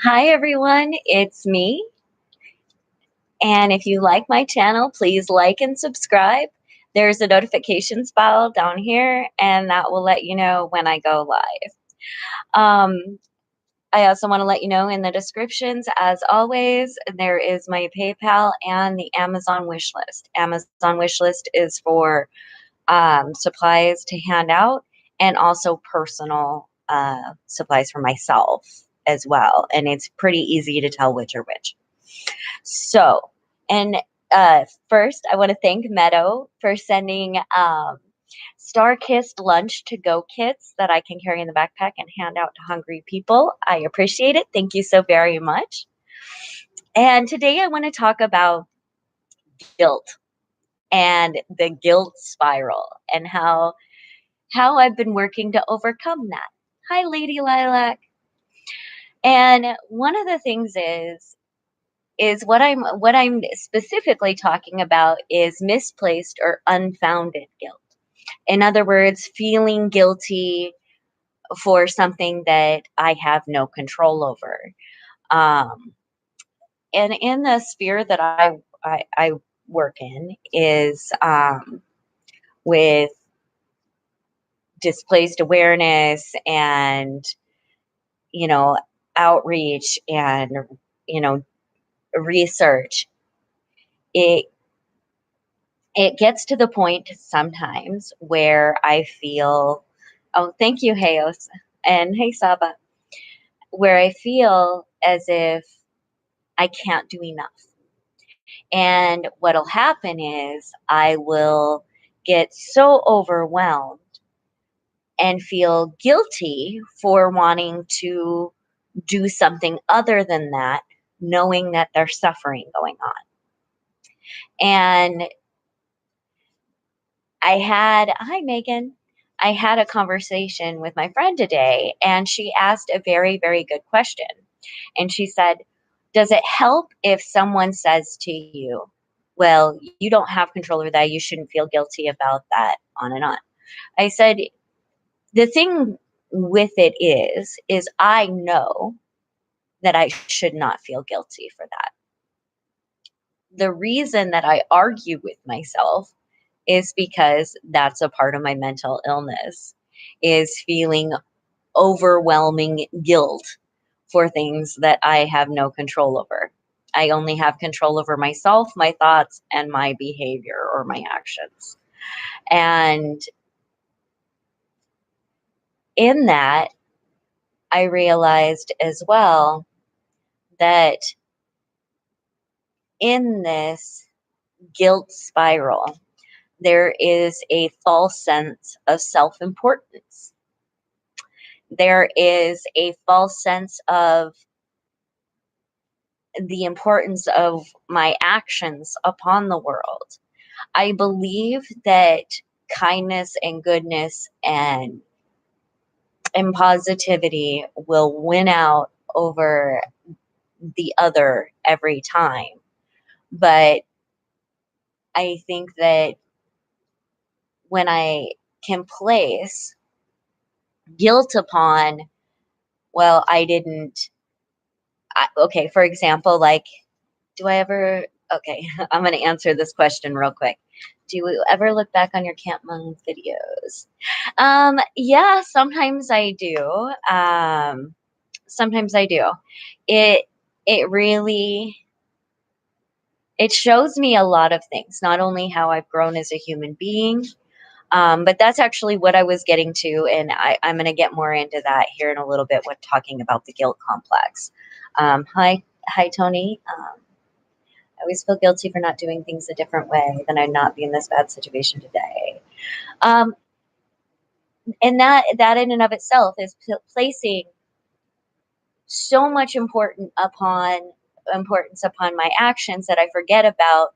Hi everyone, it's me. And if you like my channel, please like and subscribe. There's a notifications bell down here, and that will let you know when I go live. Um, I also want to let you know in the descriptions, as always, there is my PayPal and the Amazon wish list. Amazon wish list is for supplies to hand out and also personal supplies for myself as well. And it's pretty easy to tell which are which. So, and first, I want to thank Meadow for sending Star Kissed lunch to go kits that I can carry in the backpack and hand out to hungry people. I appreciate it. Thank you so very much. And today I want to talk about guilt and the guilt spiral and how I've been working to overcome that. Hi, Lady Lilac. And one of the things is what I'm specifically talking about is misplaced or unfounded guilt. In other words, feeling guilty for something that I have no control over. Um, and in the sphere that I work in is with displaced awareness and you know outreach and you know research. It it gets to the point sometimes where I feel, oh, thank you, Hayos, and hey, Saba, where I feel as if I can't do enough. And what'll happen is I will get so overwhelmed and feel guilty for wanting to do something other than that, knowing that there's suffering going on. And hi, Megan. I had a conversation with my friend today, and she asked a very, very good question. And she said, does it help if someone says to you, well, you don't have control over that. You shouldn't feel guilty about that, on and on. I said, the thing with it is I know that I should not feel guilty for that. The reason that I argue with myself is because that's a part of my mental illness, is feeling overwhelming guilt for things that I have no control over. I only have control over myself, my thoughts, and my behavior or my actions. And in that, I realized as well that in this guilt spiral, there is a false sense of self importance. There is a false sense of the importance of my actions upon the world. I believe that kindness and goodness and positivity will win out over the other every time. But I think that when I can place guilt upon, well, I didn't, okay, for example, like, do I ever, okay, I'm going to answer this question real quick. Do you ever look back on your Camp Mung videos? Yeah, sometimes I do. Sometimes I do. It it really it shows me a lot of things, not only how I've grown as a human being, but that's actually what I was getting to, and I'm going to get more into that here in a little bit when talking about the guilt complex. Hi, Tony. I always feel guilty for not doing things a different way. Then I'd not be in this bad situation today. Um, and that in and of itself is placing so much importance upon my actions that I forget about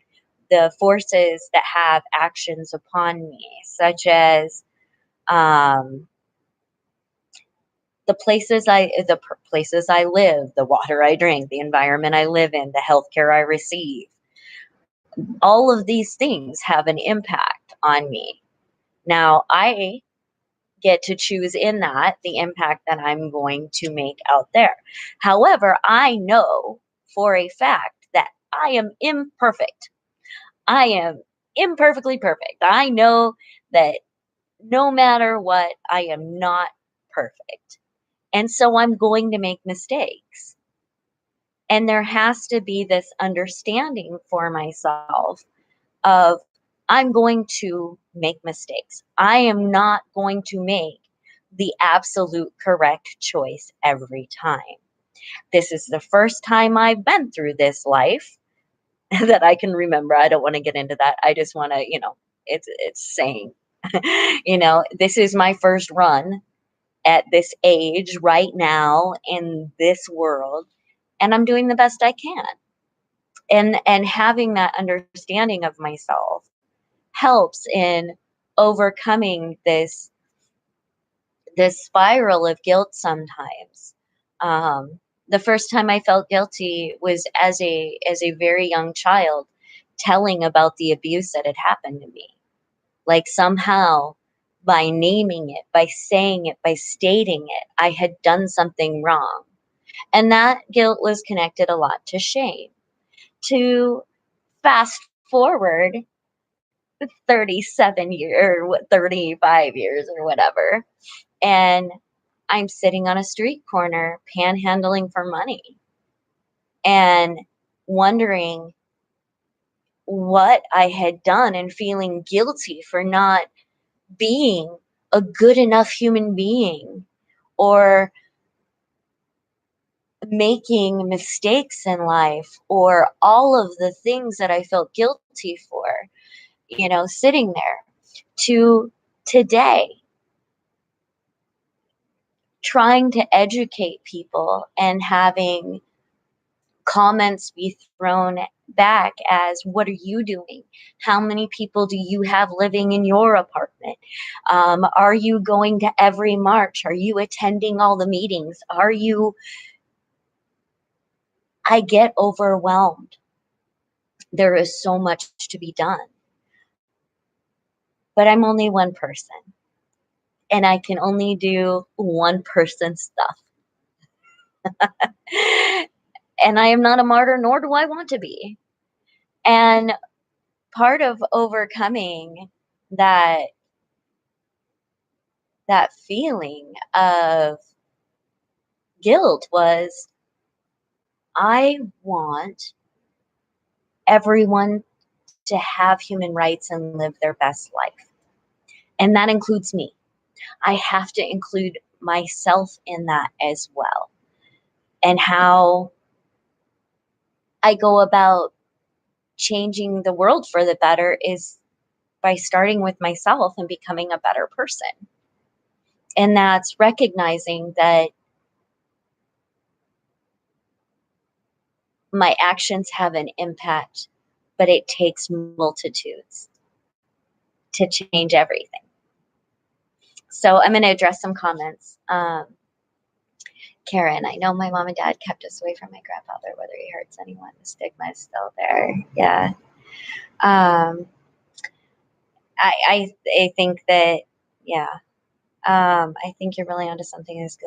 the forces that have actions upon me, such as um, the places I live, the water I drink, the environment I live in, the healthcare I receive. All of these things have an impact on me. Now, I get to choose in that the impact that I'm going to make out there. However, I know for a fact that I am imperfect. I am imperfectly perfect. I know that no matter what, I am not perfect. And so I'm going to make mistakes. And there has to be this understanding for myself of I'm going to make mistakes. I am not going to make the absolute correct choice every time. This is the first time I've been through this life that I can remember. I don't want to get into that. I just want to, it's saying, this is my first run at this age right now in this world, and I'm doing the best I can. And having that understanding of myself helps in overcoming this spiral of guilt sometimes. The first time I felt guilty was as a very young child, telling about the abuse that had happened to me. Like somehow, by naming it, by saying it, by stating it, I had done something wrong. And that guilt was connected a lot to shame. To fast forward 37 years or 35 years or whatever, and I'm sitting on a street corner panhandling for money and wondering what I had done and feeling guilty for not being a good enough human being, or making mistakes in life, or all of the things that I felt guilty for, sitting there, to today trying to educate people and having comments be thrown back as, what are you doing? How many people do you have living in your apartment? Are you going to every march? Are you attending all the meetings? I get overwhelmed. There is so much to be done, but I'm only one person and I can only do one person's stuff. And I am not a martyr, nor do I want to be. And part of overcoming that that feeling of guilt was, I want everyone to have human rights and live their best life. And that includes me. I have to include myself in that as well. And how I go about changing the world for the better is by starting with myself and becoming a better person. And that's recognizing that my actions have an impact, but it takes multitudes to change everything. So I'm going to address some comments. Karen, I know my mom and dad kept us away from my grandfather, whether he hurts anyone. The stigma is still there. Yeah. Um, I think that, yeah. I think you're really onto something that's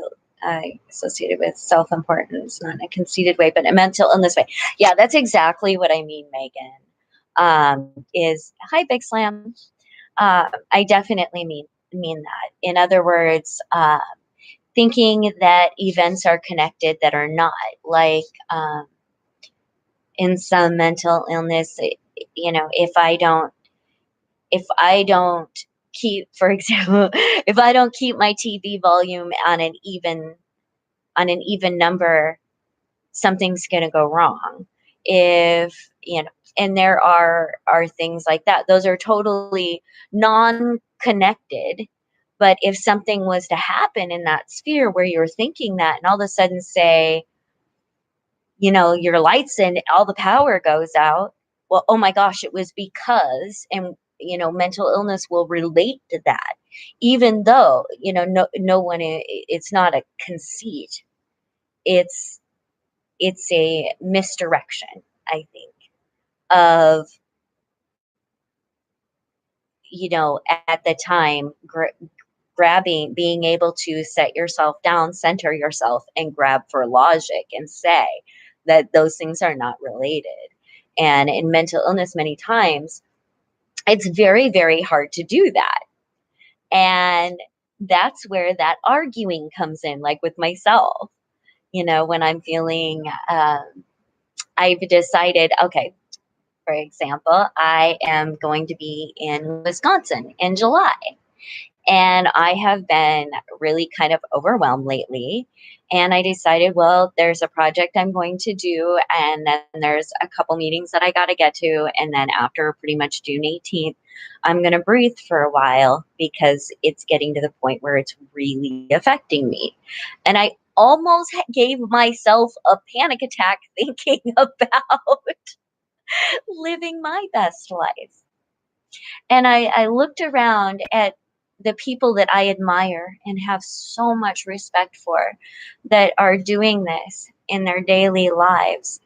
associated with self-importance, not in a conceited way, but in a mental illness way. Yeah, that's exactly what I mean, Megan. Is hi, Big Slam. I definitely mean that. In other words, thinking that events are connected that are not, like in some mental illness. If I don't keep, for example, if I don't keep my TV volume on an even number, something's going to go wrong. If and there are things like that. Those are totally non-connected. But if something was to happen in that sphere where you're thinking that, and all of a sudden say, your lights and all the power goes out, well, oh my gosh, it was because, and mental illness will relate to that, even though no one, it's not a conceit. It's it's a misdirection, I think, of, at the time, being able to set yourself down, center yourself, and grab for logic and say that those things are not related. And in mental illness, many times, it's very, very hard to do that. And that's where that arguing comes in, like with myself, when I'm feeling, I've decided, okay, for example, I am going to be in Wisconsin in July. And I have been really kind of overwhelmed lately. And I decided, well, there's a project I'm going to do, and then there's a couple meetings that I got to get to. And then after pretty much June 18th, I'm going to breathe for a while because it's getting to the point where it's really affecting me. And I almost gave myself a panic attack thinking about living my best life. And I looked around at the people that I admire and have so much respect for that are doing this in their daily lives.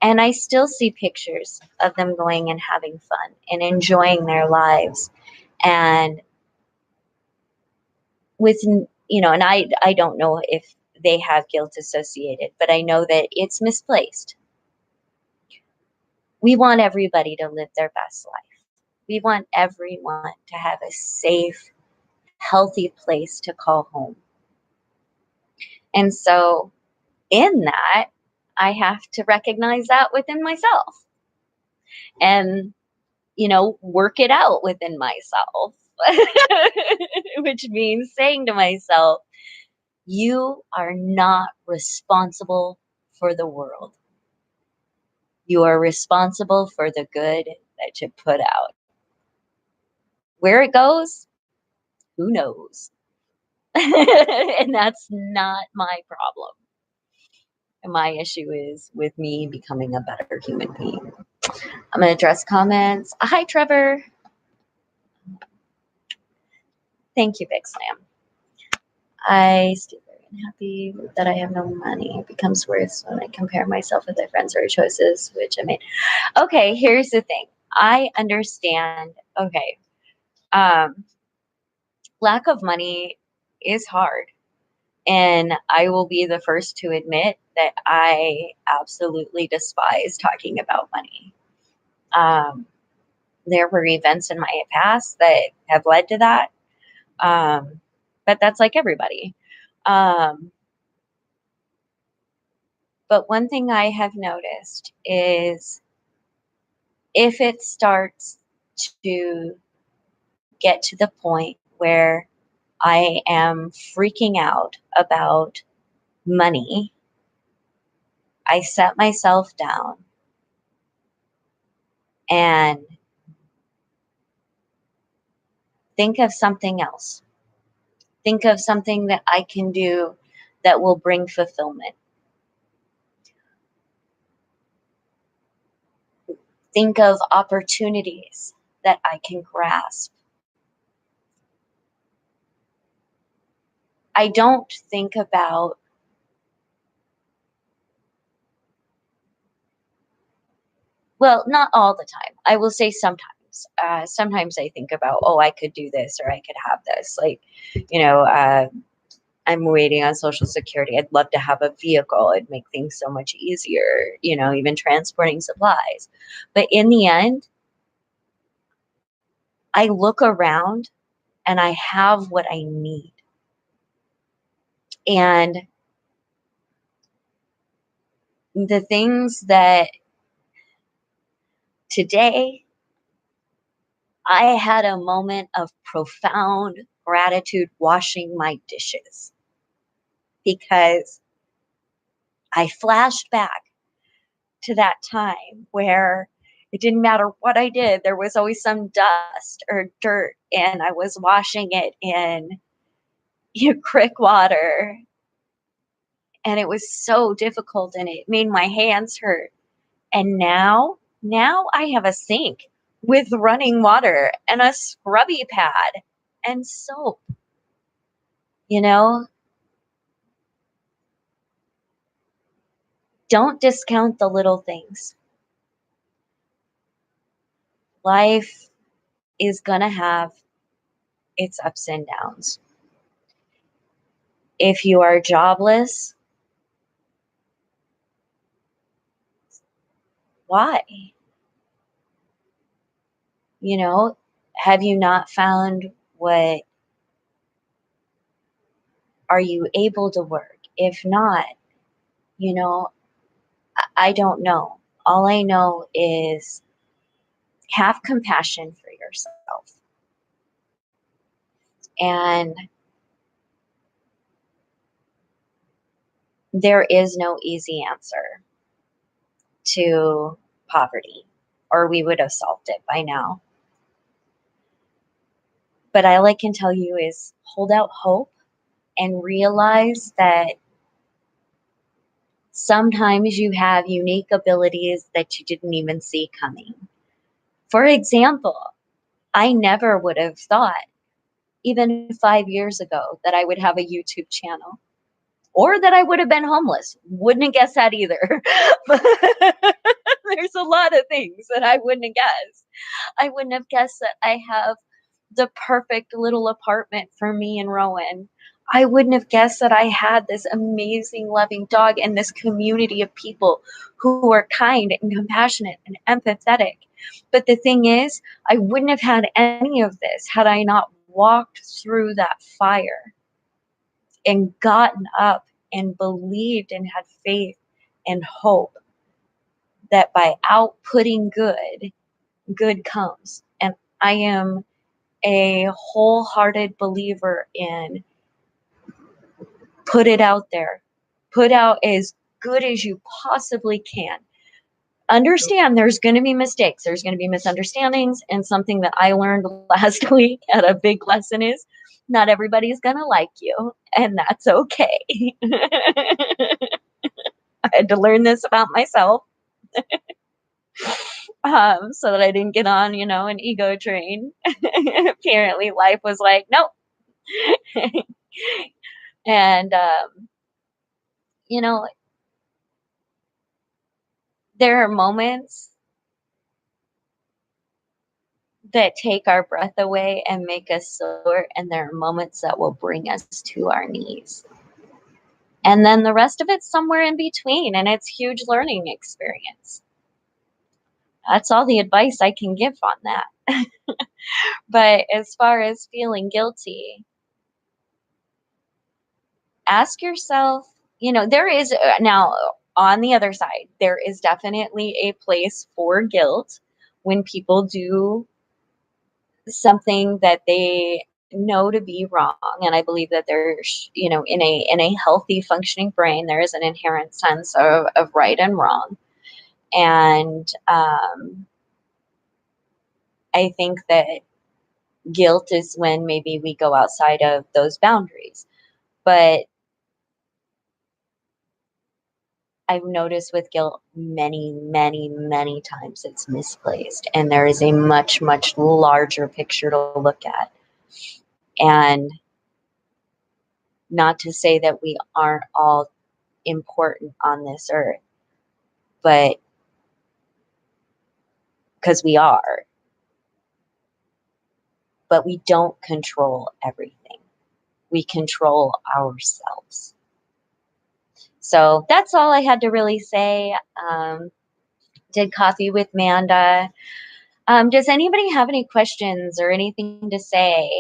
And I still see pictures of them going and having fun and enjoying their lives. And with, and I don't know if they have guilt associated, but I know that it's misplaced. We want everybody to live their best life. We want everyone to have a safe, healthy place to call home. And so, in that, I have to recognize that within myself and, work it out within myself, which means saying to myself, you are not responsible for the world. You are responsible for the good that you put out. Where it goes, who knows? And that's not my problem. My issue is with me becoming a better human being. I'm going to address comments. Hi, Trevor. Thank you, Big Slam. I still very unhappy that I have no money. It becomes worse when I compare myself with my friends or choices, which I made. Okay, here's the thing. I understand. Okay. Um, Lack of money is hard. And I will be the first to admit that I absolutely despise talking about money. Um, there were events in my past that have led to that. But that's like everybody. Um, but one thing I have noticed is if it starts to get to the point where I am freaking out about money, I set myself down and think of something else. Think of something that I can do that will bring fulfillment. Think of opportunities that I can grasp. I don't think about, well, not all the time. I will say sometimes. Sometimes I think about, oh, I could do this or I could have this. Like, you know, uh, I'm waiting on Social Security. I'd love to have a vehicle. It'd make things so much easier, even transporting supplies. But in the end, I look around and I have what I need. And the things that today I had a moment of profound gratitude washing my dishes because I flashed back to that time where it didn't matter what I did, there was always some dust or dirt, and I was washing it in crick water. And it was so difficult and it made my hands hurt. And now I have a sink with running water and a scrubby pad and soap. You know, don't discount the little things. Life is going to have its ups and downs. If you are jobless, why? You know, have you not found what are you able to work? If not, you know, I don't know. All I know is have compassion for yourself. And there is no easy answer to poverty, or we would have solved it by now. But all I can tell you is hold out hope and realize that sometimes you have unique abilities that you didn't even see coming. For example, I never would have thought, even 5 years ago, that I would have a YouTube channel or that I would have been homeless. Wouldn't have guessed that either. But there's a lot of things that I wouldn't have guessed. I wouldn't have guessed that I have the perfect little apartment for me and Rowan. I wouldn't have guessed that I had this amazing, loving dog and this community of people who are kind and compassionate and empathetic. But the thing is, I wouldn't have had any of this had I not walked through that fire and gotten up and believed and had faith and hope that by outputting good, good comes. And I am a wholehearted believer in put it out there, put out as good as you possibly can. Understand there's going to be mistakes, there's going to be misunderstandings. And something that I learned last week at a big lesson is not everybody's going to like you, and that's okay. I had to learn this about myself, so that I didn't get on, an ego train. Apparently, life was like, nope. And, you know, there are moments that take our breath away and make us sore, and there are moments that will bring us to our knees. And then the rest of it's somewhere in between, and it's huge learning experience. That's all the advice I can give on that. But as far as feeling guilty, ask yourself, there is now on the other side, there is definitely a place for guilt when people do something that they know to be wrong. And I believe that there's, in a healthy functioning brain, there is an inherent sense of right and wrong. And I think that guilt is when maybe we go outside of those boundaries. But I've noticed with guilt many, many, many times it's misplaced. And there is a much, much larger picture to look at. And not to say that we aren't all important on this earth, but because we are, but we don't control everything. We control ourselves. So that's all I had to really say. Did coffee with Manda. Does anybody have any questions or anything to say?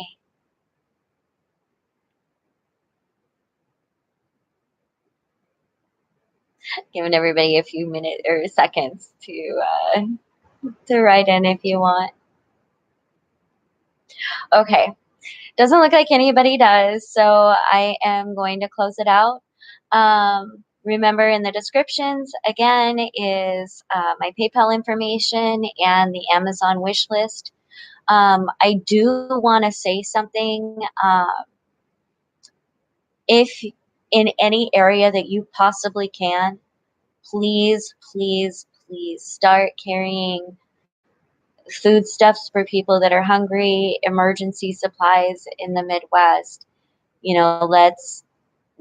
Giving everybody a few minutes or seconds to write in if you want. Okay. Doesn't look like anybody does, so I am going to close it out. Remember, in the descriptions, again, is my PayPal information and the Amazon wish list. I do want to say something. If in any area that you possibly can, please, please, please start carrying foodstuffs for people that are hungry, emergency supplies in the Midwest.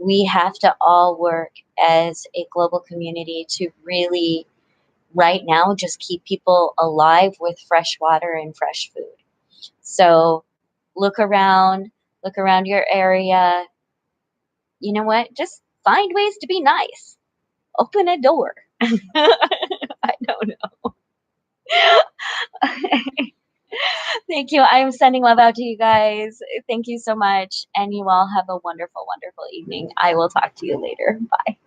We have to all work as a global community to really, right now, just keep people alive with fresh water and fresh food. So look around your area, you know what? Just find ways to be nice. Open a door. I don't know. Thank you. I'm sending love out to you guys. Thank you so much. And you all have a wonderful, wonderful evening. I will talk to you later. Bye.